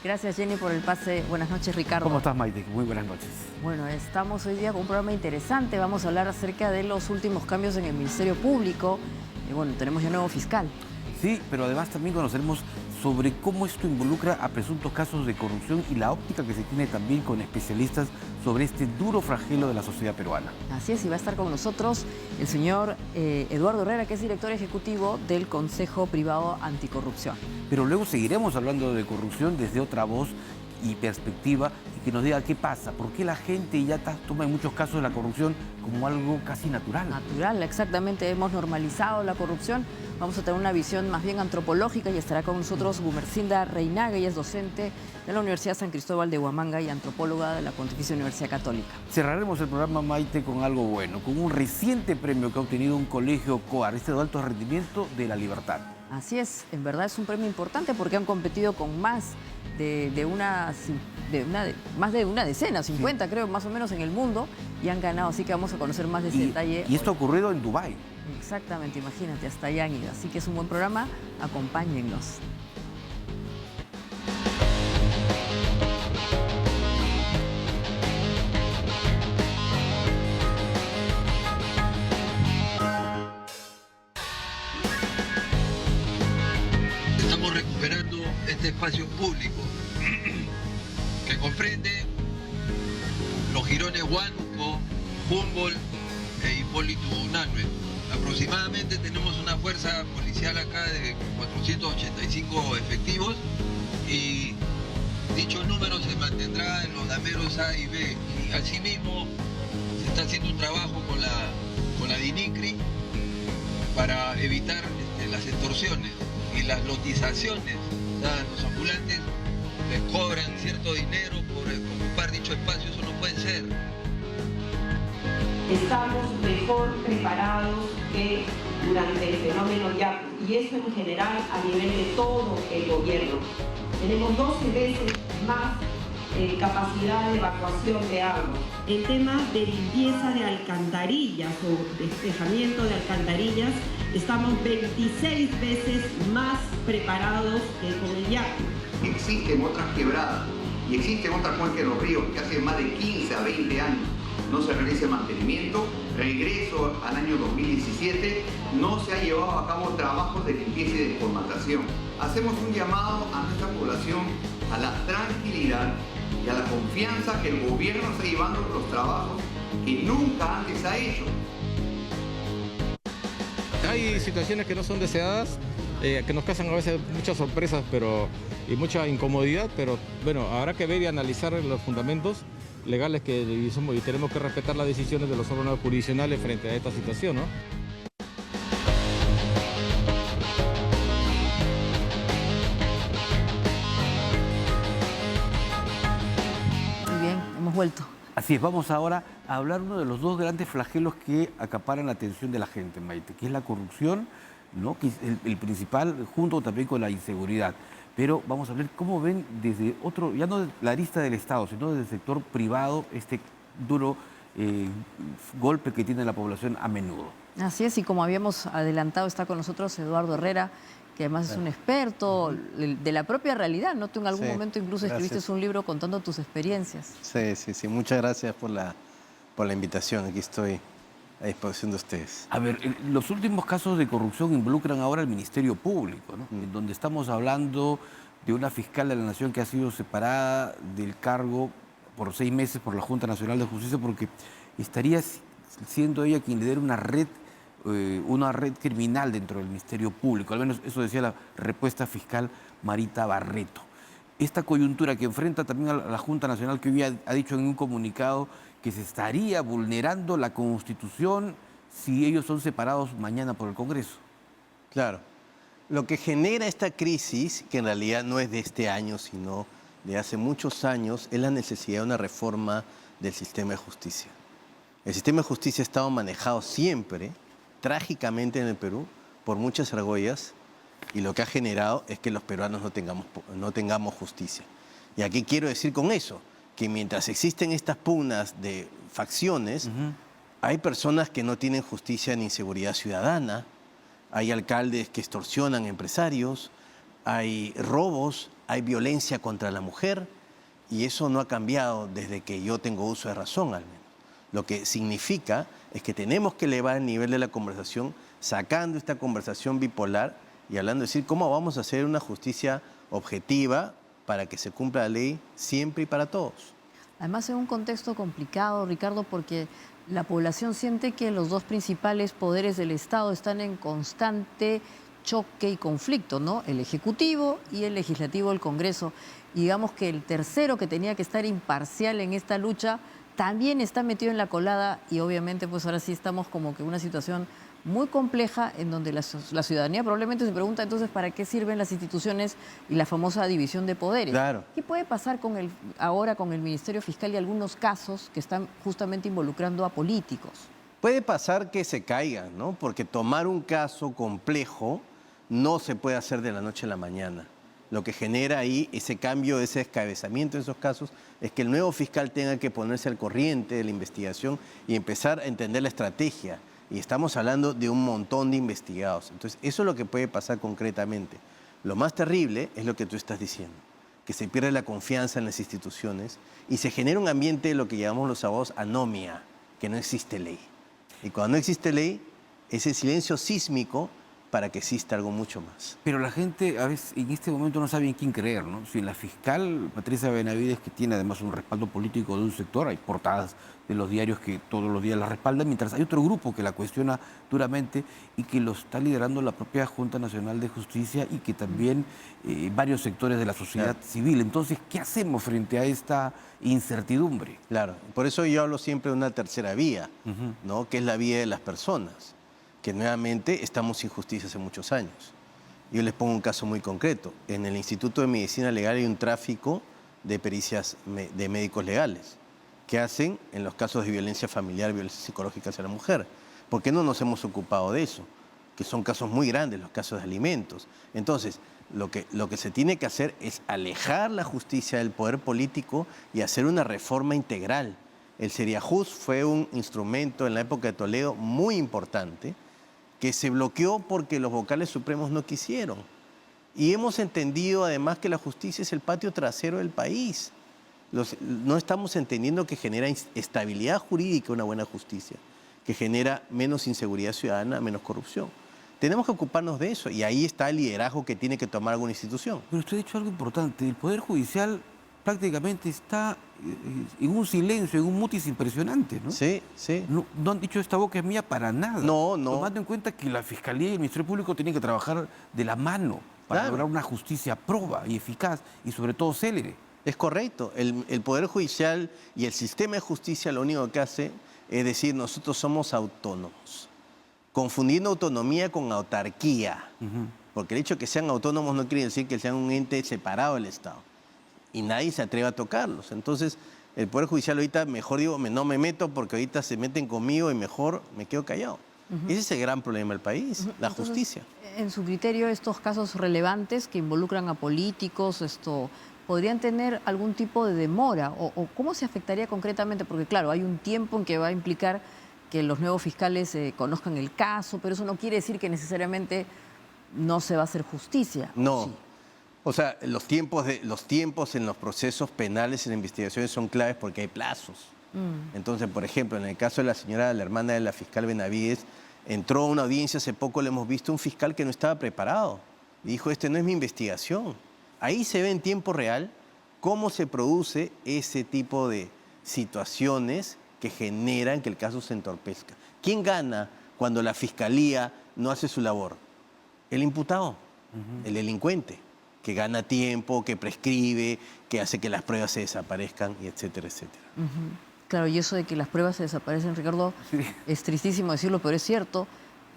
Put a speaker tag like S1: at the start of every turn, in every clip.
S1: Gracias, Jenny, por el pase. Buenas noches, Ricardo.
S2: ¿Cómo estás, Maite? Muy buenas noches.
S1: Bueno, estamos hoy día con un programa interesante. Vamos a hablar acerca de los últimos cambios en el Ministerio Público. Y bueno, tenemos ya nuevo fiscal.
S2: Sí, pero además también conoceremos sobre cómo esto involucra a presuntos casos de corrupción y la óptica que se tiene también con especialistas sobre este duro flagelo de la sociedad peruana.
S1: Así es, y va a estar con nosotros el señor Eduardo Herrera, que es director ejecutivo del Consejo Privado Anticorrupción.
S2: Pero luego seguiremos hablando de corrupción desde otra voz y perspectiva y que nos diga qué pasa, por qué la gente ya toma en muchos casos la corrupción como algo casi natural.
S1: Natural, exactamente. Hemos normalizado la corrupción. Vamos a tener una visión más bien antropológica y estará con nosotros Gumercinda Reinaga. Ella es docente de la Universidad San Cristóbal de Huamanga y antropóloga de la Pontificia Universidad Católica.
S2: Cerraremos el programa, Maite, con algo bueno, con un reciente premio que ha obtenido un colegio COAR, este de alto rendimiento de la libertad.
S1: Así es, en verdad es un premio importante porque han competido con más de una decena, 50 creo, más o menos en el mundo, y han ganado, así que vamos a conocer más de ese detalle.
S2: Y esto ha ocurrido en Dubái.
S1: Exactamente, imagínate, hasta allá han ido. Así que es un buen programa, acompáñennos.
S3: Estamos recuperando este espacio público que comprende los jirones Huánuco, Humboldt e Hipólito Unanue. Aproximadamente tenemos una fuerza policial acá de 485 efectivos y dicho número se mantendrá en los dameros A y B. Y asimismo se está haciendo un trabajo con la DINICRI para evitar las extorsiones y las lotizaciones. Los ambulantes les cobran cierto dinero por ocupar dicho espacio, eso no puede ser.
S4: Estamos mejor preparados que durante el fenómeno Yaku, y eso en general a nivel de todo el gobierno. Tenemos 12 veces más capacidad de evacuación de agua. En temas de limpieza de alcantarillas o despejamiento de alcantarillas, estamos 26 veces más preparados que con el Yaku.
S5: Existen otras quebradas y existen otras cuencas de los ríos que hace más de 15 a 20 años no se realiza el mantenimiento. Regreso al año 2017, no se ha llevado a cabo trabajos de limpieza y desformatación. Hacemos un llamado a nuestra población a la tranquilidad y a la confianza que el gobierno está llevando los trabajos que nunca antes ha hecho.
S6: Hay situaciones que no son deseadas, que nos causan a veces muchas sorpresas y mucha incomodidad, pero bueno, habrá que ver y analizar los fundamentos legales y tenemos que respetar las decisiones de los órganos jurisdiccionales frente a esta situación, ¿no?
S1: Muy bien, hemos vuelto.
S2: Así es, vamos ahora a hablar uno de los dos grandes flagelos que acaparan la atención de la gente, Maite, que es la corrupción, ¿no? Que es el principal, junto también con la inseguridad. Pero vamos a ver cómo ven desde otro, ya no de la arista del Estado, sino desde el sector privado, este duro golpe que tiene la población a menudo.
S1: Así es, y como habíamos adelantado, está con nosotros Eduardo Herrera, que además es un experto de la propia realidad, ¿no? Tú en algún momento incluso escribiste un libro contando tus experiencias.
S7: Sí. Muchas gracias por la invitación. Aquí estoy a disposición de ustedes.
S2: A ver, los últimos casos de corrupción involucran ahora al Ministerio Público, ¿no? En donde estamos hablando de una fiscal de la Nación que ha sido separada del cargo por 6 meses por la Junta Nacional de Justicia porque estaría siendo ella quien lidera una red criminal dentro del Ministerio Público. Al menos eso decía la respuesta fiscal Marita Barreto. Esta coyuntura que enfrenta también a la Junta Nacional, que hoy ha dicho en un comunicado que se estaría vulnerando la Constitución si ellos son separados mañana por el Congreso.
S7: Claro. Lo que genera esta crisis, que en realidad no es de este año, sino de hace muchos años, es la necesidad de una reforma del sistema de justicia. El sistema de justicia ha estado manejado siempre, trágicamente en el Perú, por muchas argollas, y lo que ha generado es que los peruanos no tengamos justicia. ¿Y a qué quiero decir con eso? Que mientras existen estas pugnas de facciones, hay personas que no tienen justicia ni seguridad ciudadana, hay alcaldes que extorsionan empresarios, hay robos hay violencia contra la mujer y eso no ha cambiado desde que yo tengo uso de razón al menos. Lo que significa es que tenemos que elevar el nivel de la conversación, sacando esta conversación bipolar y hablando de decir cómo vamos a hacer una justicia objetiva para que se cumpla la ley siempre y para todos.
S1: Además, en un contexto complicado, Ricardo, porque la población siente que los dos principales poderes del Estado están en constante choque y conflicto, ¿no? El Ejecutivo y el Legislativo, el Congreso. Y digamos que el tercero, que tenía que estar imparcial en esta lucha, también está metido en la colada y obviamente pues ahora sí estamos como que en una situación muy compleja en donde la ciudadanía probablemente se pregunta entonces para qué sirven las instituciones y la famosa división de poderes.
S7: Claro.
S1: ¿Qué puede pasar ahora con el Ministerio Fiscal y algunos casos que están justamente involucrando a políticos?
S7: Puede pasar que se caigan, ¿no? Porque tomar un caso complejo no se puede hacer de la noche a la mañana. Lo que genera ahí ese cambio, ese descabezamiento en esos casos, es que el nuevo fiscal tenga que ponerse al corriente de la investigación y empezar a entender la estrategia. Y estamos hablando de un montón de investigados. Entonces, eso es lo que puede pasar concretamente. Lo más terrible es lo que tú estás diciendo, que se pierde la confianza en las instituciones y se genera un ambiente de lo que llamamos los abogados anomia, que no existe ley. Y cuando no existe ley, ese silencio sísmico para que exista algo mucho más.
S2: Pero la gente a veces en este momento no sabe en quién creer, ¿no? Si en la fiscal Patricia Benavides, que tiene además un respaldo político de un sector, hay portadas de los diarios que todos los días la respaldan, mientras hay otro grupo que la cuestiona duramente y que lo está liderando la propia Junta Nacional de Justicia y que también varios sectores de la sociedad civil. Entonces, ¿qué hacemos frente a esta incertidumbre?
S7: Claro, por eso yo hablo siempre de una tercera vía, ¿no? Que es la vía de las personas, que nuevamente estamos sin justicia hace muchos años. Yo les pongo un caso muy concreto. En el Instituto de Medicina Legal hay un tráfico de pericias de médicos legales que hacen en los casos de violencia familiar, violencia psicológica hacia la mujer. ¿Por qué no nos hemos ocupado de eso? Que son casos muy grandes, los casos de alimentos. Entonces, lo que se tiene que hacer es alejar la justicia del poder político y hacer una reforma integral. El Seriajust fue un instrumento en la época de Toledo muy importante, que se bloqueó porque los vocales supremos no quisieron. Y hemos entendido además que la justicia es el patio trasero del país. No estamos entendiendo que genera estabilidad jurídica una buena justicia, que genera menos inseguridad ciudadana, menos corrupción. Tenemos que ocuparnos de eso y ahí está el liderazgo que tiene que tomar alguna institución.
S2: Pero usted ha dicho algo importante, el Poder Judicial prácticamente está en un silencio, en un mutis impresionante, ¿no?
S7: Sí, sí.
S2: No han dicho esta boca es mía para nada.
S7: No, no.
S2: Tomando en cuenta que la Fiscalía y el Ministerio Público tienen que trabajar de la mano para lograr una justicia proba y eficaz y sobre todo célere.
S7: Es correcto. El Poder Judicial y el sistema de justicia lo único que hace es decir, nosotros somos autónomos, confundiendo autonomía con autarquía. Porque el hecho de que sean autónomos no quiere decir que sean un ente separado del Estado. Y nadie se atreve a tocarlos. Entonces, el Poder Judicial ahorita, mejor digo, no me meto porque ahorita se meten conmigo y mejor me quedo callado. Ese es el gran problema del país, la justicia.
S1: En su criterio, estos casos relevantes que involucran a políticos, ¿podrían tener algún tipo de demora? ¿O cómo se afectaría concretamente? Porque claro, hay un tiempo en que va a implicar que los nuevos fiscales conozcan el caso, pero eso no quiere decir que necesariamente no se va a hacer justicia.
S7: No.
S1: Sí.
S7: O sea, los tiempos en los procesos penales y en investigaciones son claves porque hay plazos. Entonces, por ejemplo, en el caso de la señora, la hermana de la fiscal Benavides, entró a una audiencia hace poco, le hemos visto un fiscal que no estaba preparado. Y dijo, no es mi investigación. Ahí se ve en tiempo real cómo se produce ese tipo de situaciones que generan que el caso se entorpezca. ¿Quién gana cuando la fiscalía no hace su labor? El imputado, el delincuente, que gana tiempo, que prescribe, que hace que las pruebas se desaparezcan, y etcétera, etcétera.
S1: Claro, y eso de que las pruebas se desaparecen, Ricardo, es tristísimo decirlo, pero es cierto.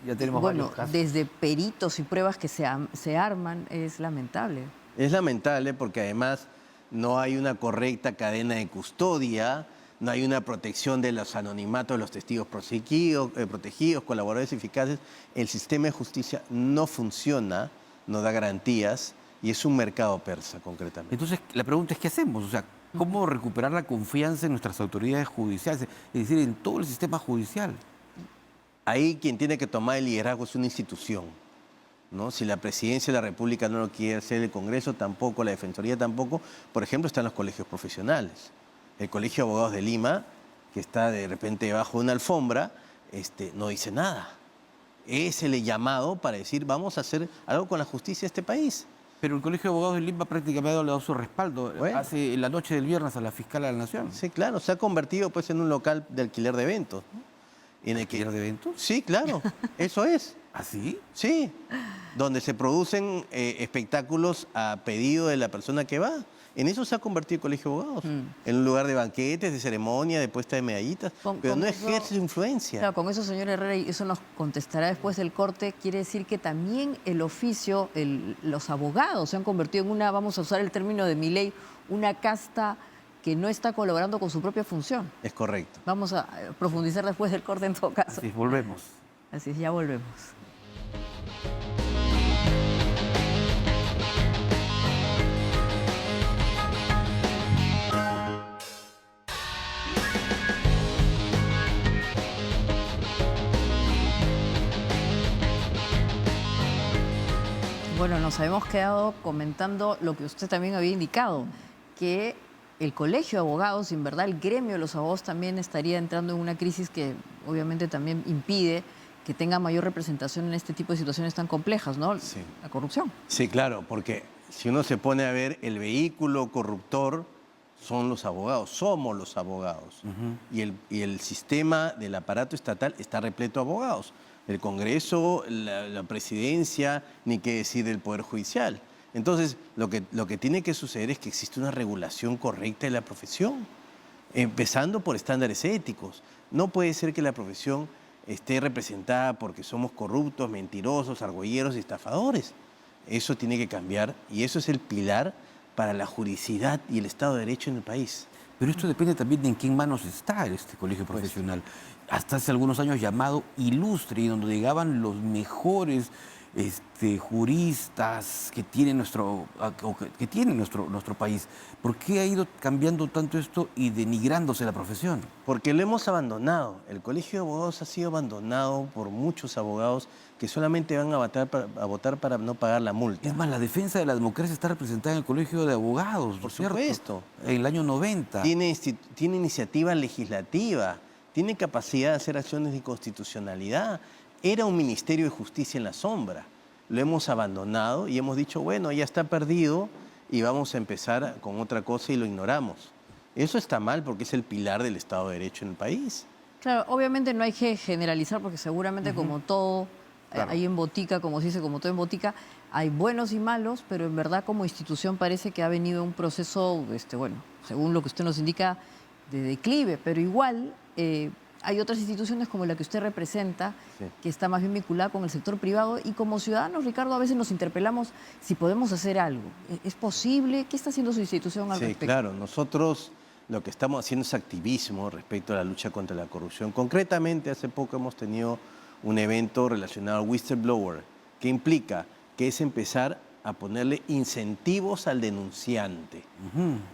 S2: Ya tenemos varios casos.
S1: Desde peritos y pruebas que se arman, es lamentable.
S7: Es lamentable porque además no hay una correcta cadena de custodia, no hay una protección de los anonimatos de los testigos protegidos, colaboradores eficaces. El sistema de justicia no funciona, no da garantías y es un mercado persa concretamente.
S2: Entonces, la pregunta es, ¿qué hacemos? O sea, ¿cómo recuperar la confianza en nuestras autoridades judiciales? Es decir, en todo el sistema judicial.
S7: Ahí quien tiene que tomar el liderazgo es una institución. ¿no? Si la presidencia de la República no lo quiere hacer, el Congreso tampoco, la Defensoría tampoco. Por ejemplo, están los colegios profesionales. El Colegio de Abogados de Lima, que está de repente debajo de una alfombra, no dice nada. Es el llamado para decir, vamos a hacer algo con la justicia de este país.
S2: Pero el Colegio de Abogados de Lima prácticamente le ha dado su respaldo.
S7: Bueno.
S2: Hace la noche del viernes a la fiscal de la Nación.
S7: Sí, claro, se ha convertido pues en un local de alquiler de eventos, ¿no? En el que...
S2: ¿Alquiler de eventos?
S7: Sí, claro, eso es.
S2: ¿Así?
S7: Sí, donde se producen espectáculos a pedido de la persona que va. En eso se ha convertido el Colegio de Abogados. En un lugar de banquetes, de ceremonia, de puesta de medallitas, pero no ejerce influencia.
S1: Claro, con eso, señor Herrera, y eso nos contestará después del corte, quiere decir que también el oficio, los abogados se han convertido en una, vamos a usar el término de Milei, una casta que no está colaborando con su propia función.
S7: Es correcto.
S1: Vamos a profundizar después del corte en todo caso.
S2: Así es, volvemos.
S1: Así es, ya volvemos. Bueno, nos habíamos quedado comentando lo que usted también había indicado, que el Colegio de Abogados, en verdad el gremio de los abogados también estaría entrando en una crisis que obviamente también impide que tenga mayor representación en este tipo de situaciones tan complejas, ¿no?
S7: Sí.
S1: La corrupción.
S7: Sí, claro, porque si uno se pone a ver, el vehículo corruptor son los abogados, somos los abogados. Y el sistema del aparato estatal está repleto de abogados. El Congreso, la presidencia, ni qué decir del Poder Judicial. Entonces, lo que tiene que suceder es que existe una regulación correcta de la profesión, empezando por estándares éticos. No puede ser que la profesión esté representada porque somos corruptos, mentirosos, argolleros y estafadores. Eso tiene que cambiar y eso es el pilar para la juridicidad y el Estado de Derecho en el país.
S2: Pero esto depende también de en qué manos está este colegio profesional. Hasta hace algunos años llamado Ilustre, y donde llegaban los mejores juristas que tiene nuestro país. ¿Por qué ha ido cambiando tanto esto y denigrándose la profesión?
S7: Porque lo hemos abandonado. El Colegio de Abogados ha sido abandonado por muchos abogados que solamente van a votar para no pagar la multa.
S2: Es más, la defensa de la democracia está representada en el Colegio de Abogados, ¿no
S7: Por
S2: es cierto?
S7: supuesto.
S2: En el año 90.
S7: Tiene iniciativa legislativa, tiene capacidad de hacer acciones de inconstitucionalidad. Era un Ministerio de Justicia en la sombra. Lo hemos abandonado y hemos dicho, bueno, ya está perdido y vamos a empezar con otra cosa y lo ignoramos. Eso está mal porque es el pilar del Estado de Derecho en el país.
S1: Claro, obviamente no hay que generalizar porque seguramente como todo,
S7: Claro.
S1: hay en botica, como se dice, como todo en botica, hay buenos y malos, pero en verdad como institución parece que ha venido un proceso, bueno, según lo que usted nos indica, de declive, pero igual hay otras instituciones como la que usted representa,
S7: Sí.
S1: que está más bien vinculada con el sector privado, y como ciudadanos, Ricardo, a veces nos interpelamos si podemos hacer algo. ¿Es posible? ¿Qué está haciendo su institución al
S7: Sí,
S1: respecto?
S7: claro. Nosotros lo que estamos haciendo es activismo respecto a la lucha contra la corrupción. Concretamente, hace poco hemos tenido un evento relacionado al whistleblower, que implica que es empezar a ponerle incentivos al denunciante,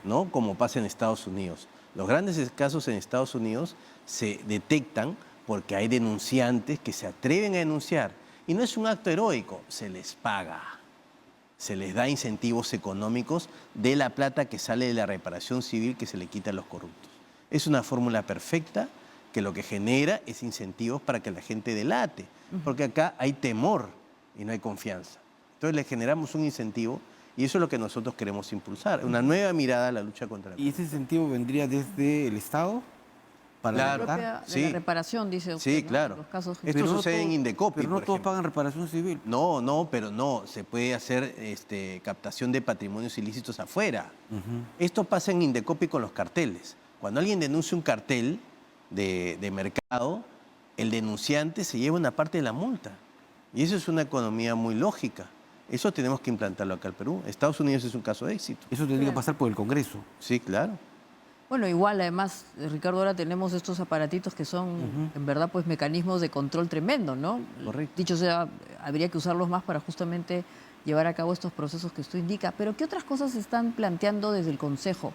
S7: ¿no? Como pasa en Estados Unidos. Los grandes casos en Estados Unidos se detectan porque hay denunciantes que se atreven a denunciar. Y no es un acto heroico, se les paga. Se les da incentivos económicos de la plata que sale de la reparación civil que se le quita a los corruptos. Es una fórmula perfecta que lo que genera es incentivos para que la gente delate. Porque acá hay temor y no hay confianza. Entonces le generamos un incentivo y eso es lo que nosotros queremos impulsar. Una nueva mirada a la lucha contra la
S2: ¿Y ese incentivo vendría desde el Estado? Para
S7: Claro.
S1: La
S2: levantar?
S1: propia de la reparación, dice usted,
S7: Sí,
S1: ¿no?
S7: claro.
S1: Los casos
S7: Esto
S2: Pero no
S7: sucede en
S2: todo-
S7: Indecopi,
S2: Pero no
S7: por
S2: todos
S7: ejemplo.
S2: pagan reparación civil.
S7: No, pero no. Se puede hacer captación de patrimonios ilícitos afuera. Esto pasa en Indecopi con los carteles. Cuando alguien denuncia un cartel de mercado, el denunciante se lleva una parte de la multa. Y eso es una economía muy lógica. Eso tenemos que implantarlo acá al Perú. Estados Unidos es un caso de éxito.
S2: Eso tendría que pasar por el Congreso.
S7: Sí, claro.
S1: Bueno, igual, además, Ricardo, ahora tenemos estos aparatitos que son, en verdad, pues mecanismos de control tremendo, ¿no?
S7: Correcto.
S1: Dicho sea, habría que usarlos más para justamente llevar a cabo estos procesos que usted indica. Pero ¿qué otras cosas se están planteando desde el Consejo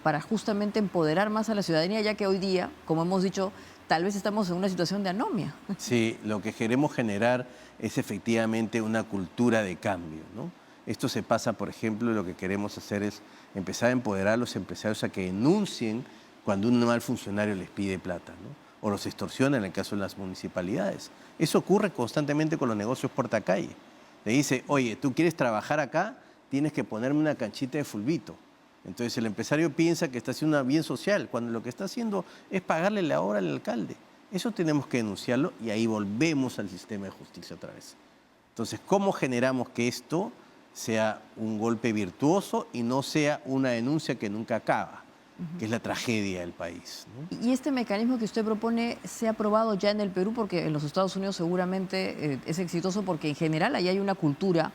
S1: para justamente empoderar más a la ciudadanía, ya que hoy día, como hemos dicho, tal vez estamos en una situación de anomia.
S7: Sí, lo que queremos generar es efectivamente una cultura de cambio, ¿no? Esto se pasa, por ejemplo, lo que queremos hacer es empezar a empoderar a los empresarios a que denuncien cuando un mal funcionario les pide plata, ¿no? O los extorsiona en el caso de las municipalidades. Eso ocurre constantemente con los negocios portacalle. Le dice, oye, tú quieres trabajar acá, tienes que ponerme una canchita de fulbito. Entonces el empresario piensa que está haciendo un bien social, cuando lo que está haciendo es pagarle la hora al alcalde. Eso tenemos que denunciarlo y ahí volvemos al sistema de justicia otra vez. Entonces, ¿cómo generamos que esto sea un golpe virtuoso y no sea una denuncia que nunca acaba, que es la tragedia del país, ¿no?
S1: ¿Y este mecanismo que usted propone se ha probado ya en el Perú? Porque en los Estados Unidos seguramente es exitoso, porque en general ahí hay una cultura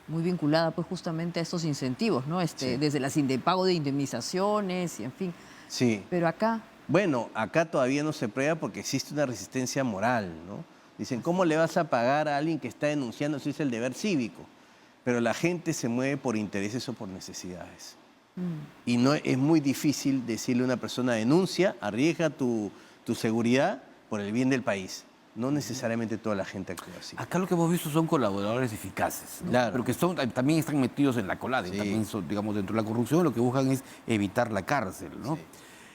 S1: muy vinculada pues justamente a estos incentivos, ¿no?
S7: Sí.
S1: Desde el pago de indemnizaciones y en fin.
S7: Sí.
S1: Pero acá...
S7: Bueno, acá todavía no se prueba porque existe una resistencia moral, ¿no? Dicen, ¿cómo le vas a pagar a alguien que está denunciando si es el deber cívico? Pero la gente se mueve por intereses o por necesidades. Y no es muy difícil decirle a una persona, denuncia, arriesga tu seguridad por el bien del país. No necesariamente toda la gente actúa así.
S2: Acá lo que hemos visto son colaboradores eficaces, ¿no?
S7: Claro.
S2: Pero que también están metidos en la colada, y
S7: Sí.
S2: también son, digamos, dentro de la corrupción, lo que buscan es evitar la cárcel, ¿no?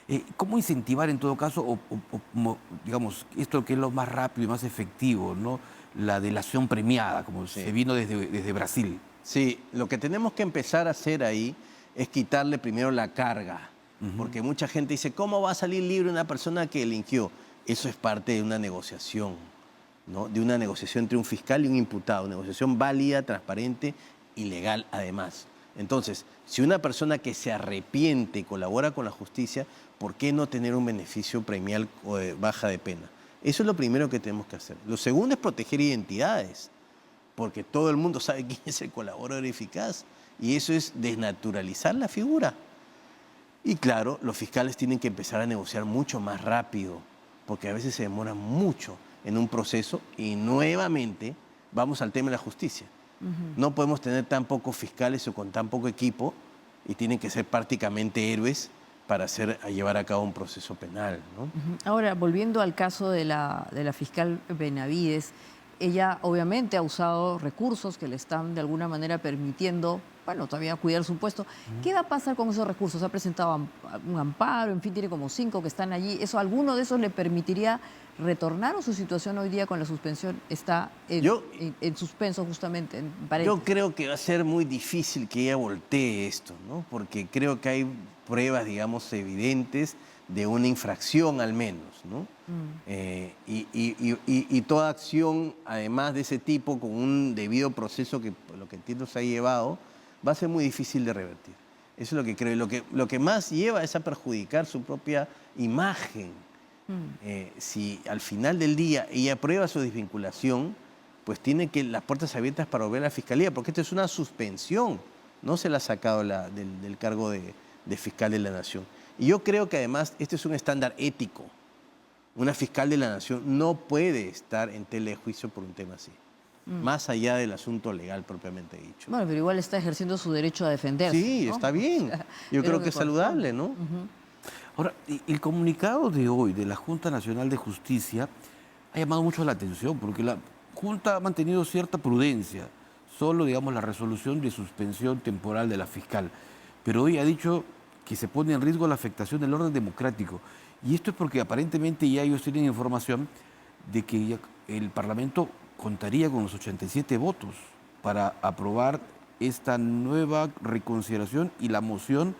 S7: Sí.
S2: ¿Cómo incentivar en todo caso, digamos, esto que es lo más rápido y más efectivo, ¿no? La delación premiada, como
S7: Sí.
S2: se vino desde Brasil?
S7: Sí, lo que tenemos que empezar a hacer ahí es quitarle primero la carga. Porque mucha gente dice, ¿cómo va a salir libre una persona que delinquió? Eso es parte de una negociación, ¿no? De una negociación entre un fiscal y un imputado. Una negociación válida, transparente y legal además. Entonces, si una persona que se arrepiente y colabora con la justicia, ¿por qué no tener un beneficio premial o de baja de pena? Eso es lo primero que tenemos que hacer. Lo segundo es proteger identidades, porque todo el mundo sabe quién es el colaborador eficaz, y eso es desnaturalizar la figura. Y claro, los fiscales tienen que empezar a negociar mucho más rápido, porque a veces se demoran mucho en un proceso y nuevamente vamos al tema de la justicia. No podemos tener tan pocos fiscales o con tan poco equipo y tienen que ser prácticamente héroes para llevar a cabo un proceso penal, ¿no?
S1: Ahora, volviendo al caso de la fiscal Benavides, ella obviamente ha usado recursos que le están de alguna manera permitiendo, bueno, todavía cuidar su puesto. ¿Qué va a pasar con esos recursos? Ha presentado un amparo, en fin, tiene como 5 que están allí. ¿Alguno de esos le permitiría retornar, o su situación hoy día con la suspensión está en suspenso justamente?
S7: Yo creo que va a ser muy difícil que ella voltee esto, ¿no? Porque creo que hay pruebas, digamos, evidentes de una infracción al menos, ¿no? Y toda acción, además de ese tipo, con un debido proceso que, por lo que entiendo, se ha llevado, va a ser muy difícil de revertir. Eso es lo que creo. Lo que más lleva es a perjudicar su propia imagen. Si al final del día ella aprueba su desvinculación, pues tiene que las puertas abiertas para volver a la fiscalía, porque esto es una suspensión. No se la ha sacado del cargo de fiscal de la Nación. Y yo creo que además este es un estándar ético. Una fiscal de la Nación no puede estar en tela de juicio por un tema así, más allá del asunto legal propiamente dicho.
S1: Bueno, pero igual está ejerciendo su derecho a defenderse.
S7: Sí,
S1: ¿no?
S7: está bien. Yo creo que es saludable, ¿no?
S2: Ahora, el comunicado de hoy de la Junta Nacional de Justicia ha llamado mucho la atención, porque la Junta ha mantenido cierta prudencia, solo, digamos, la resolución de suspensión temporal de la fiscal. Pero hoy ha dicho que se pone en riesgo la afectación del orden democrático. Y esto es porque aparentemente ya ellos tienen información de que ya el Parlamento contaría con los 87 votos para aprobar esta nueva reconsideración y la moción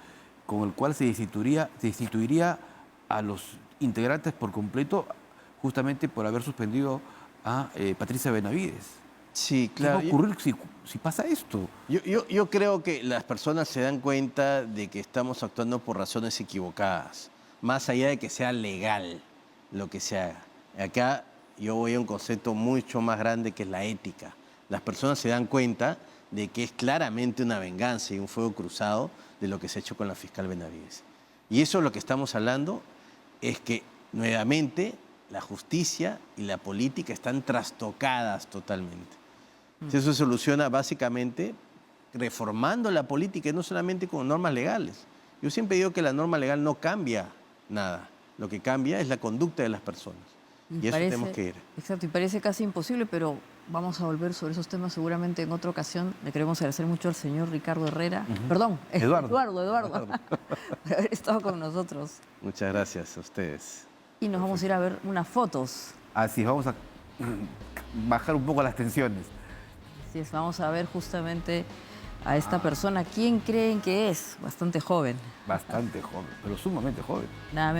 S2: con el cual se destituiría a los integrantes por completo, justamente por haber suspendido a Patricia Benavides.
S7: Sí, claro.
S2: ¿Qué va a ocurrir si pasa esto?
S7: Yo creo que las personas se dan cuenta de que estamos actuando por razones equivocadas, más allá de que sea legal lo que se haga. Acá yo voy a un concepto mucho más grande, que es la ética. Las personas se dan cuenta de que es claramente una venganza y un fuego cruzado de lo que se ha hecho con la fiscal Benavides. Y eso es lo que estamos hablando, es que nuevamente la justicia y la política están trastocadas totalmente. Eso se soluciona básicamente reformando la política y no solamente con normas legales. Yo siempre digo que la norma legal no cambia nada. Lo que cambia es la conducta de las personas. Y eso tenemos que ir.
S1: Exacto, y parece casi imposible, pero vamos a volver sobre esos temas seguramente en otra ocasión. Le queremos agradecer mucho al señor Ricardo Herrera, perdón, Eduardo, por haber estado con nosotros.
S7: Muchas gracias a ustedes.
S1: Y nos vamos a ir a ver unas fotos.
S2: Así es, vamos a bajar un poco las tensiones.
S1: Así es, vamos a ver justamente a esta persona. ¿Quién creen que es? Bastante joven.
S2: Bastante joven, pero sumamente joven.
S1: Nada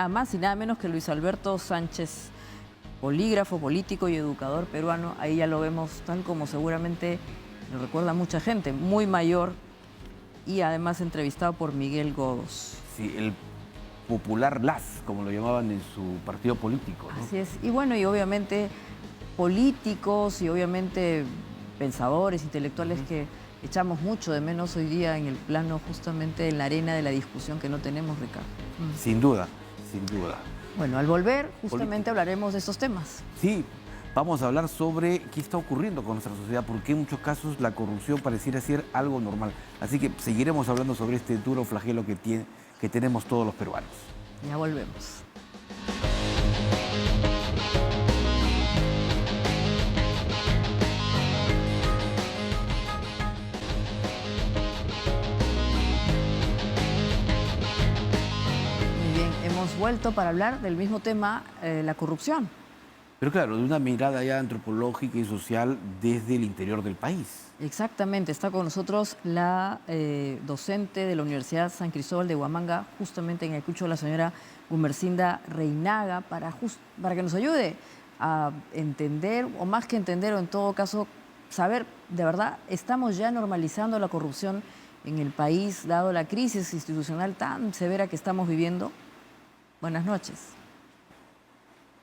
S1: más y nada menos que Luis Alberto Sánchez, polígrafo, político y educador peruano. Ahí ya lo vemos tal como seguramente lo recuerda mucha gente, muy mayor y además entrevistado por Miguel Godos.
S2: Sí, el popular LAS, como lo llamaban en su partido político, ¿no?
S1: Así es. Y bueno, y obviamente políticos y obviamente pensadores, intelectuales que echamos mucho de menos hoy día en el plano, justamente en la arena de la discusión que no tenemos, Ricardo.
S2: Sin duda, sin duda.
S1: Bueno, al volver justamente hablaremos de estos temas.
S2: Sí, vamos a hablar sobre qué está ocurriendo con nuestra sociedad, porque en muchos casos la corrupción pareciera ser algo normal. Así que seguiremos hablando sobre este duro flagelo que tenemos todos los peruanos.
S1: Ya volvemos. Hemos vuelto para hablar del mismo tema, la corrupción.
S2: Pero claro, de una mirada ya antropológica y social desde el interior del país.
S1: Exactamente, está con nosotros la docente de la Universidad San Cristóbal de Huamanga, justamente en Ayacucho, la señora Gumersinda Reinaga, para que nos ayude a entender, o más que entender, o en todo caso, saber, de verdad, ¿estamos ya normalizando la corrupción en el país, dado la crisis institucional tan severa que estamos viviendo? Buenas noches.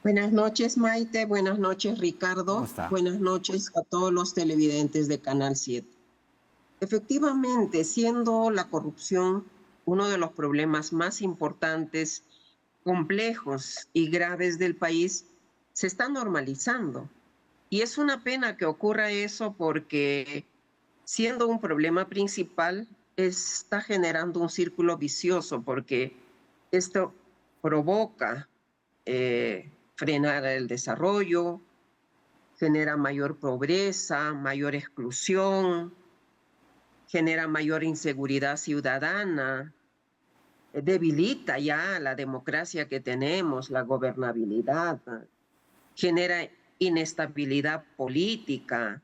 S8: Buenas noches, Maite. Buenas noches, Ricardo.
S2: ¿Cómo está?
S8: Buenas noches a todos los televidentes de Canal 7. Efectivamente, siendo la corrupción uno de los problemas más importantes, complejos y graves del país, se está normalizando. Y es una pena que ocurra eso porque, siendo un problema principal, está generando un círculo vicioso, porque esto provoca frenar el desarrollo, genera mayor pobreza, mayor exclusión, genera mayor inseguridad ciudadana, debilita ya la democracia que tenemos, la gobernabilidad, genera inestabilidad política,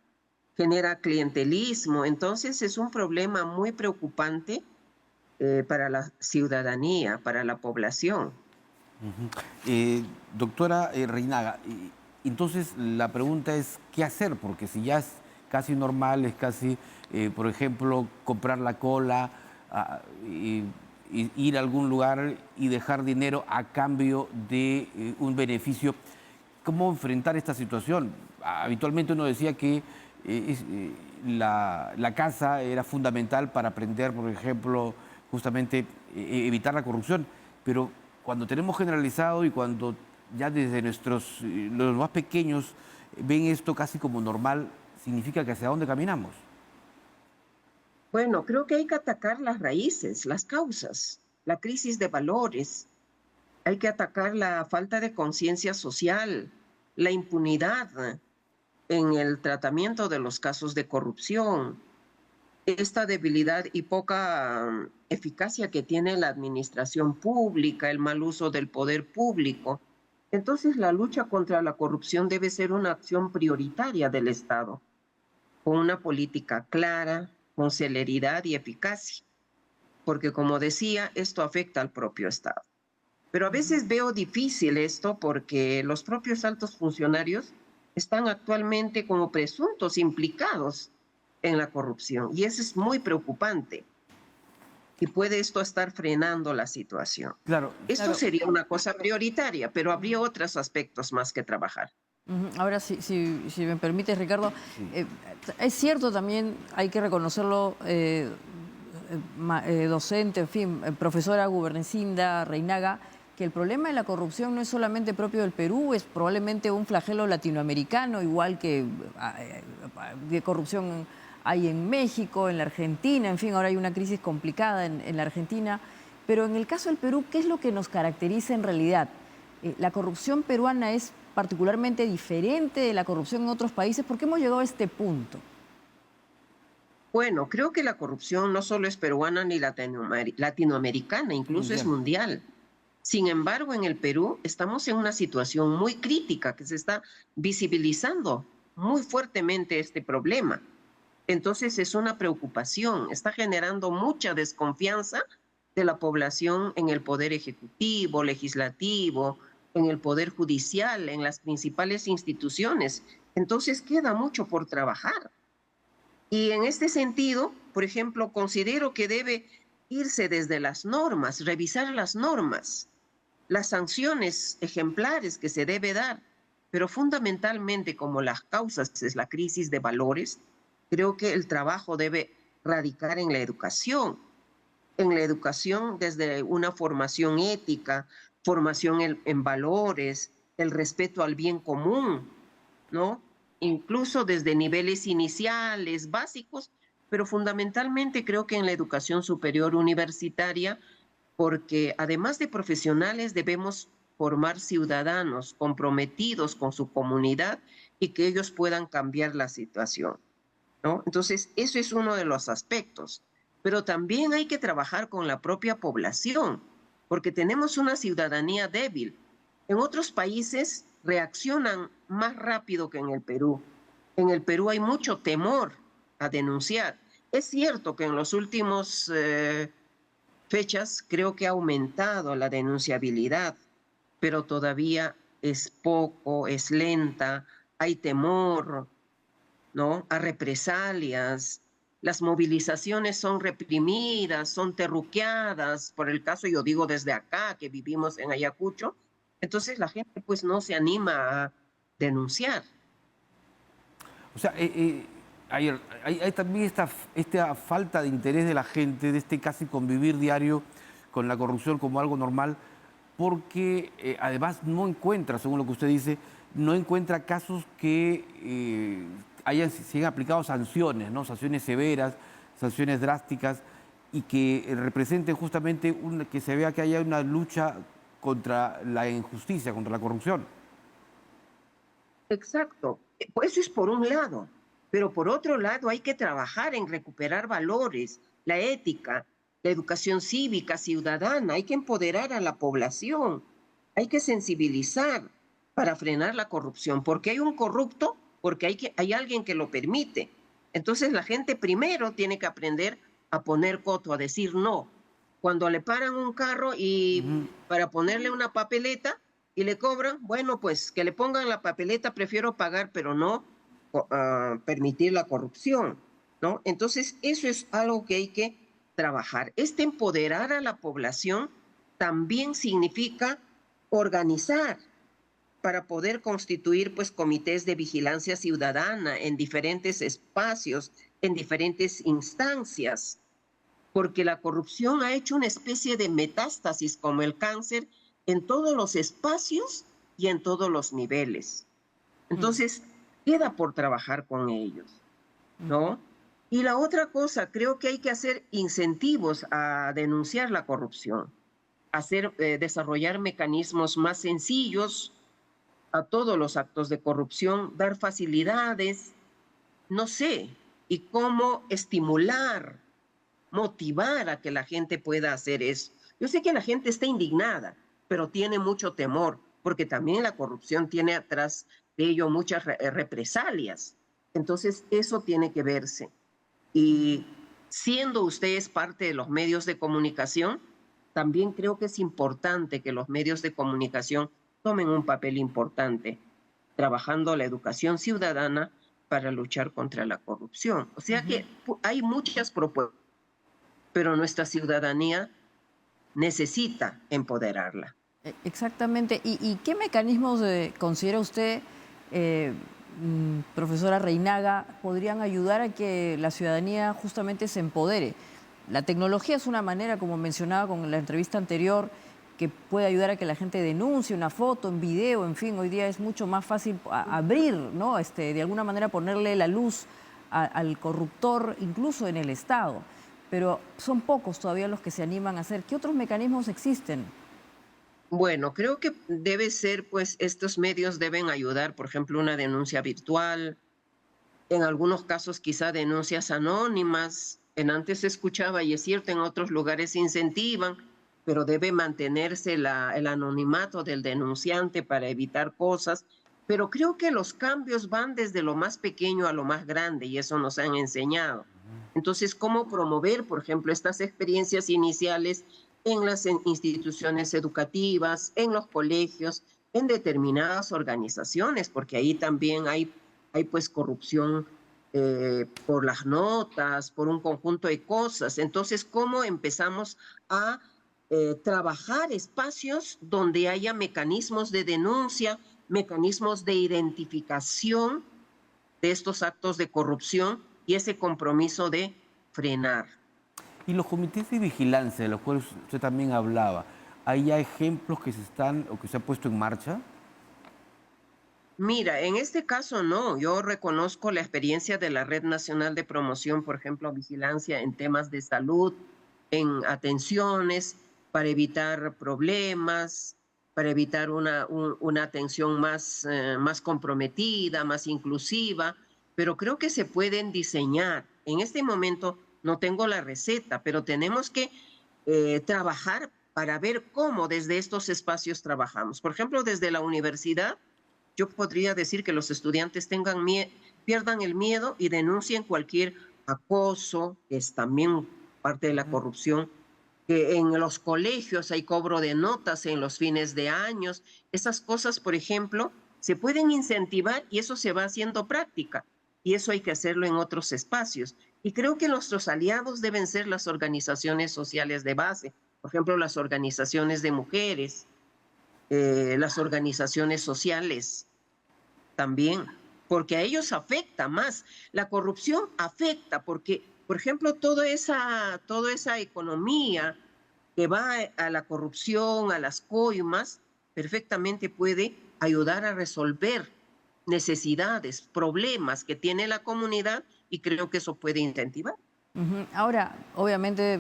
S8: genera clientelismo. Entonces es un problema muy preocupante para la ciudadanía, para la población.
S2: Doctora Reinaga, entonces la pregunta es, ¿qué hacer? Porque si ya es casi normal, es casi, por ejemplo, comprar la cola, ir a algún lugar y dejar dinero a cambio de un beneficio, ¿cómo enfrentar esta situación? Habitualmente uno decía que la casa era fundamental para aprender, por ejemplo, justamente evitar la corrupción, pero cuando tenemos generalizado y cuando ya desde los más pequeños ven esto casi como normal, significa que hacia dónde caminamos.
S8: Bueno, creo que hay que atacar las raíces, las causas, la crisis de valores. Hay que atacar la falta de conciencia social, la impunidad en el tratamiento de los casos de corrupción, esta debilidad y poca eficacia que tiene la administración pública, el mal uso del poder público. Entonces, la lucha contra la corrupción debe ser una acción prioritaria del Estado, con una política clara, con celeridad y eficacia, porque, como decía, esto afecta al propio Estado. Pero a veces veo difícil esto porque los propios altos funcionarios están actualmente como presuntos implicados en la corrupción, y eso es muy preocupante. Y puede esto estar frenando la situación.
S2: Claro.
S8: Esto sería una cosa prioritaria, pero habría otros aspectos más que trabajar.
S1: Ahora, si me permites, Ricardo, es cierto también, hay que reconocerlo, docente, en fin, profesora Gumersinda Reinaga, que el problema de la corrupción no es solamente propio del Perú, es probablemente un flagelo latinoamericano, igual que de corrupción hay en México, en la Argentina, en fin, ahora hay una crisis complicada en la Argentina. Pero en el caso del Perú, ¿qué es lo que nos caracteriza en realidad? ¿La corrupción peruana es particularmente diferente de la corrupción en otros países? ¿Por qué hemos llegado a este punto?
S8: Bueno, creo que la corrupción no solo es peruana ni latinoamericana, incluso es mundial. Sin embargo, en el Perú estamos en una situación muy crítica que se está visibilizando muy fuertemente este problema. Entonces es una preocupación, está generando mucha desconfianza de la población en el poder ejecutivo, legislativo, en el poder judicial, en las principales instituciones. Entonces queda mucho por trabajar. Y en este sentido, por ejemplo, considero que debe irse desde las normas, revisar las normas, las sanciones ejemplares que se debe dar, pero fundamentalmente como las causas es la crisis de valores, creo que el trabajo debe radicar en la educación desde una formación ética, formación en valores, el respeto al bien común, ¿no? Incluso desde niveles iniciales, básicos, pero fundamentalmente creo que en la educación superior universitaria, porque además de profesionales debemos formar ciudadanos comprometidos con su comunidad y que ellos puedan cambiar la situación, ¿no? Entonces, eso es uno de los aspectos. Pero también hay que trabajar con la propia población, porque tenemos una ciudadanía débil. En otros países reaccionan más rápido que en el Perú. En el Perú hay mucho temor a denunciar. Es cierto que en los últimos fechas creo que ha aumentado la denunciabilidad, pero todavía es poco, es lenta, hay temor, ¿no?, a represalias. Las movilizaciones son reprimidas, son terruqueadas, por el caso, yo digo desde acá, que vivimos en Ayacucho, entonces la gente pues no se anima a denunciar.
S2: O sea, hay también esta falta de interés de la gente, de este casi convivir diario con la corrupción como algo normal, porque además no encuentra, según lo que usted dice, no encuentra casos que se hayan aplicado sanciones, ¿no? Sanciones severas, sanciones drásticas, y que representen justamente que se vea que haya una lucha contra la injusticia, contra la corrupción.
S8: Exacto, pues eso es por un lado, pero por otro lado hay que trabajar en recuperar valores, la ética, la educación cívica, ciudadana, hay que empoderar a la población, hay que sensibilizar para frenar la corrupción, porque hay un corrupto, porque hay alguien que lo permite. Entonces la gente primero tiene que aprender a poner coto, a decir no. Cuando le paran un carro y para ponerle una papeleta y le cobran, bueno, pues que le pongan la papeleta, prefiero pagar, pero no permitir la corrupción, ¿no? Entonces eso es algo que hay que trabajar. Empoderar a la población también significa organizar para poder constituir pues comités de vigilancia ciudadana en diferentes espacios, en diferentes instancias, porque la corrupción ha hecho una especie de metástasis como el cáncer en todos los espacios y en todos los niveles. Entonces, queda por trabajar con ellos, ¿no? Y la otra cosa, creo que hay que hacer incentivos a denunciar la corrupción, desarrollar mecanismos más sencillos a todos los actos de corrupción, dar facilidades, no sé, y cómo estimular, motivar a que la gente pueda hacer eso. Yo sé que la gente está indignada, pero tiene mucho temor, porque también la corrupción tiene atrás de ello muchas represalias. Entonces, eso tiene que verse. Y siendo ustedes parte de los medios de comunicación, también creo que es importante que los medios de comunicación tomen un papel importante, trabajando la educación ciudadana para luchar contra la corrupción. O sea que hay muchas propuestas, pero nuestra ciudadanía necesita empoderarla.
S1: Exactamente. ¿Y qué mecanismos considera usted, profesora Reinaga, podrían ayudar a que la ciudadanía justamente se empodere? La tecnología es una manera, como mencionaba con la entrevista anterior, que puede ayudar a que la gente denuncie una foto, un video, en fin, hoy día es mucho más fácil abrir, ¿no? De alguna manera ponerle la luz al corruptor, incluso en el Estado. Pero son pocos todavía los que se animan a hacer. ¿Qué otros mecanismos existen?
S8: Bueno, creo que debe ser, pues, estos medios deben ayudar, por ejemplo, una denuncia virtual, en algunos casos quizá denuncias anónimas. En antes se escuchaba, y es cierto, en otros lugares se incentivan, pero debe mantenerse el anonimato del denunciante para evitar cosas. Pero creo que los cambios van desde lo más pequeño a lo más grande, y eso nos han enseñado. Entonces, ¿cómo promover, por ejemplo, estas experiencias iniciales en las instituciones educativas, en los colegios, en determinadas organizaciones? Porque ahí también hay pues corrupción por las notas, por un conjunto de cosas. Entonces, ¿cómo empezamos a trabajar espacios donde haya mecanismos de denuncia, mecanismos de identificación de estos actos de corrupción y ese compromiso de frenar?
S2: Y los comités de vigilancia, de los cuales usted también hablaba, ¿hay ya ejemplos que se están o que se han puesto en marcha?
S8: Mira, en este caso no, yo reconozco la experiencia de la Red Nacional de Promoción, por ejemplo, vigilancia en temas de salud, en atenciones, para evitar problemas, para evitar una atención más comprometida, más inclusiva, pero creo que se pueden diseñar. En este momento no tengo la receta, pero tenemos que trabajar para ver cómo desde estos espacios trabajamos. Por ejemplo, desde la universidad, yo podría decir que los estudiantes pierdan el miedo y denuncien cualquier acoso, que es también parte de la corrupción, que en los colegios hay cobro de notas en los fines de años. Esas cosas, por ejemplo, se pueden incentivar y eso se va haciendo práctica. Y eso hay que hacerlo en otros espacios. Y creo que nuestros aliados deben ser las organizaciones sociales de base, por ejemplo, las organizaciones de mujeres, las organizaciones sociales también, porque a ellos afecta más. La corrupción afecta porque, por ejemplo, toda esa economía que va a la corrupción, a las coimas, perfectamente puede ayudar a resolver necesidades, problemas que tiene la comunidad, y creo que eso puede incentivar.
S1: Ahora, obviamente,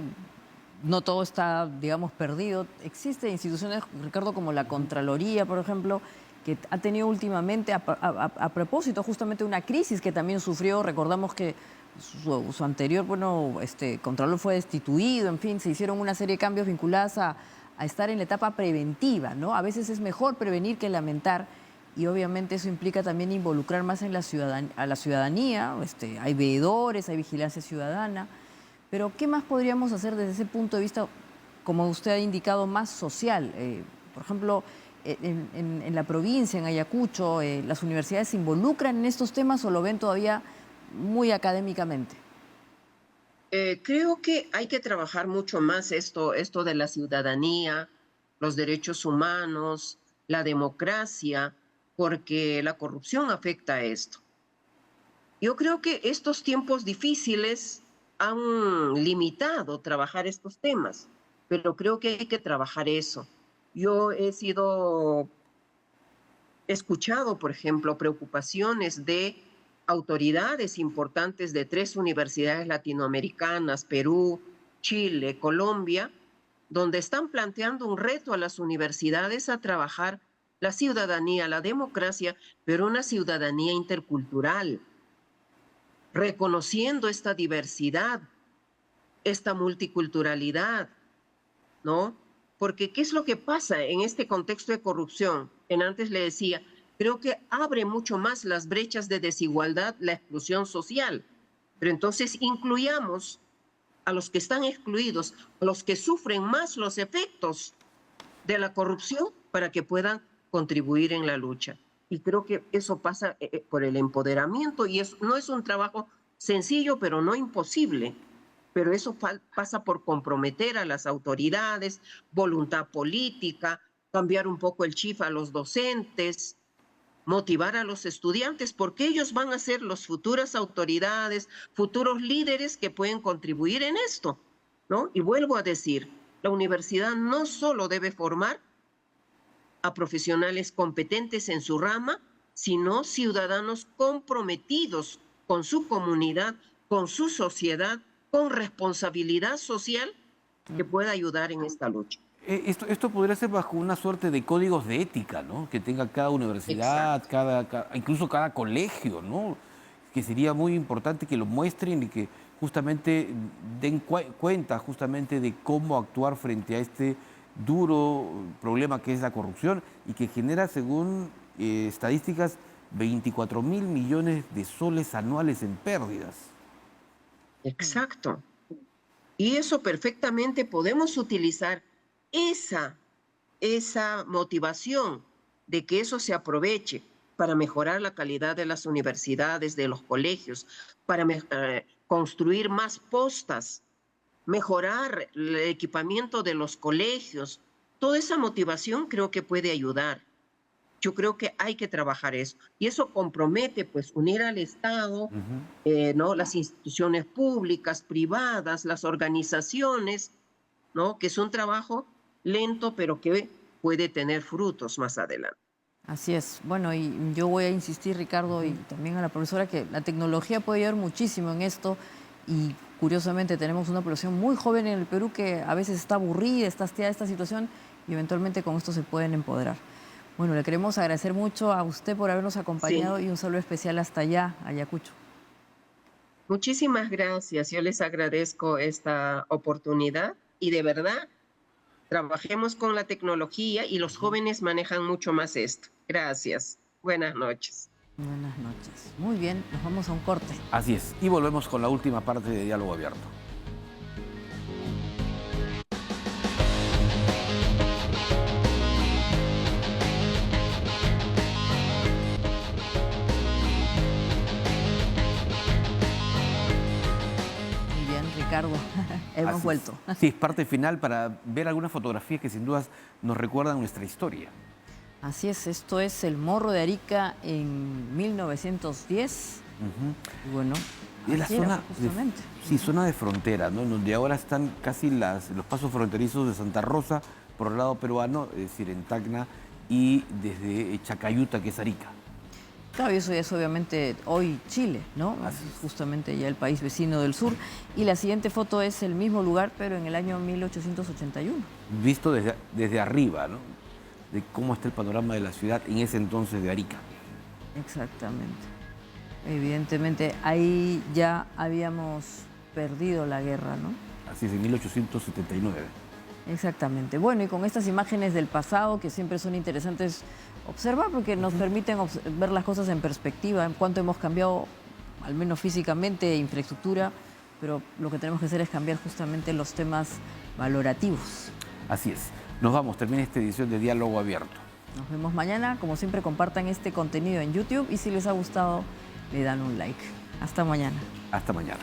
S1: no todo está, digamos, perdido. Existen instituciones, Ricardo, como la Contraloría, por ejemplo, que ha tenido últimamente, a propósito justamente de una crisis que también sufrió. Recordamos que su anterior, Contralor fue destituido, en fin, se hicieron una serie de cambios vinculados a estar en la etapa preventiva, ¿no? A veces es mejor prevenir que lamentar, y obviamente eso implica también involucrar más a la ciudadanía. Hay veedores, hay vigilancia ciudadana. Pero, ¿qué más podríamos hacer desde ese punto de vista, como usted ha indicado, más social? Por ejemplo, en la provincia, en Ayacucho, ¿las universidades se involucran en estos temas o lo ven todavía muy académicamente?
S8: Creo que hay que trabajar mucho más esto de la ciudadanía, los derechos humanos, la democracia, porque la corrupción afecta a esto. Yo creo que estos tiempos difíciles han limitado trabajar estos temas, pero creo que hay que trabajar eso. Yo he escuchado, por ejemplo, preocupaciones de autoridades importantes de 3 universidades latinoamericanas, Perú, Chile, Colombia, donde están planteando un reto a las universidades a trabajar la ciudadanía, la democracia, pero una ciudadanía intercultural, reconociendo esta diversidad, esta multiculturalidad, ¿no? Porque ¿qué es lo que pasa en este contexto de corrupción? Antes le decía, creo que abre mucho más las brechas de desigualdad, la exclusión social. Pero entonces incluyamos a los que están excluidos, a los que sufren más los efectos de la corrupción, para que puedan contribuir en la lucha. Y creo que eso pasa por el empoderamiento, y no es un trabajo sencillo, pero no imposible. Pero eso pasa por comprometer a las autoridades, voluntad política, cambiar un poco el chip a los docentes, motivar a los estudiantes, porque ellos van a ser las futuras autoridades, futuros líderes que pueden contribuir en esto, ¿no? Y vuelvo a decir, la universidad no solo debe formar a profesionales competentes en su rama, sino ciudadanos comprometidos con su comunidad, con su sociedad, con responsabilidad social, que pueda ayudar en esta lucha.
S2: Esto podría ser bajo una suerte de códigos de ética, ¿no? Que tenga cada universidad, incluso cada colegio, ¿no? Que sería muy importante que lo muestren y que justamente den cuenta justamente de cómo actuar frente a este duro problema que es la corrupción y que genera, según estadísticas, 24.000 millones de soles anuales en pérdidas.
S8: Exacto. Y eso perfectamente podemos utilizar esa motivación de que eso se aproveche para mejorar la calidad de las universidades, de los colegios, para construir más postas, mejorar el equipamiento de los colegios. Toda esa motivación creo que puede ayudar. Yo creo que hay que trabajar eso. Y eso compromete, pues, unir al Estado, ¿no? Las instituciones públicas, privadas, las organizaciones, ¿no? Que es un trabajo lento, pero que puede tener frutos más adelante.
S1: Así es. Bueno, y yo voy a insistir, Ricardo, y también a la profesora, que la tecnología puede ayudar muchísimo en esto. Y curiosamente tenemos una población muy joven en el Perú que a veces está aburrida, está hastiada de esta situación, y eventualmente con esto se pueden empoderar. Bueno, le queremos agradecer mucho a usted por habernos acompañado y un saludo especial hasta allá, Ayacucho.
S8: Muchísimas gracias. Yo les agradezco esta oportunidad y de verdad trabajemos con la tecnología y los jóvenes manejan mucho más esto. Gracias. Buenas noches.
S1: Buenas noches. Muy bien, nos vamos a un corte.
S2: Así es. Y volvemos con la última parte de Diálogo Abierto.
S1: Muy bien, Ricardo. Hemos vuelto.
S2: Sí, es parte final para ver algunas fotografías que sin dudas nos recuerdan nuestra historia.
S1: Así es, esto es el Morro de Arica en 1910. Y bueno,
S2: es la zona
S1: justamente.
S2: Zona de frontera, ¿no? Donde ahora están casi los pasos fronterizos de Santa Rosa por el lado peruano, es decir, en Tacna, y desde Chacayuta, que es Arica.
S1: Claro, y eso ya es obviamente hoy Chile, ¿no? Así es justamente ya el país vecino del sur. Y la siguiente foto es el mismo lugar, pero en el año 1881.
S2: Visto desde arriba, ¿no? De cómo está el panorama de la ciudad en ese entonces de Arica.
S1: Exactamente. Evidentemente, ahí ya habíamos perdido la guerra, ¿no?
S2: Así es, en 1879.
S1: Exactamente. Bueno, y con estas imágenes del pasado, que siempre son interesantes observar, porque nos permiten ver las cosas en perspectiva, en cuánto hemos cambiado, al menos físicamente, infraestructura, pero lo que tenemos que hacer es cambiar justamente los temas valorativos.
S2: Así es. Nos vamos, termina esta edición de Diálogo Abierto.
S1: Nos vemos mañana. Como siempre, compartan este contenido en YouTube y si les ha gustado, le dan un like. Hasta mañana.
S2: Hasta mañana.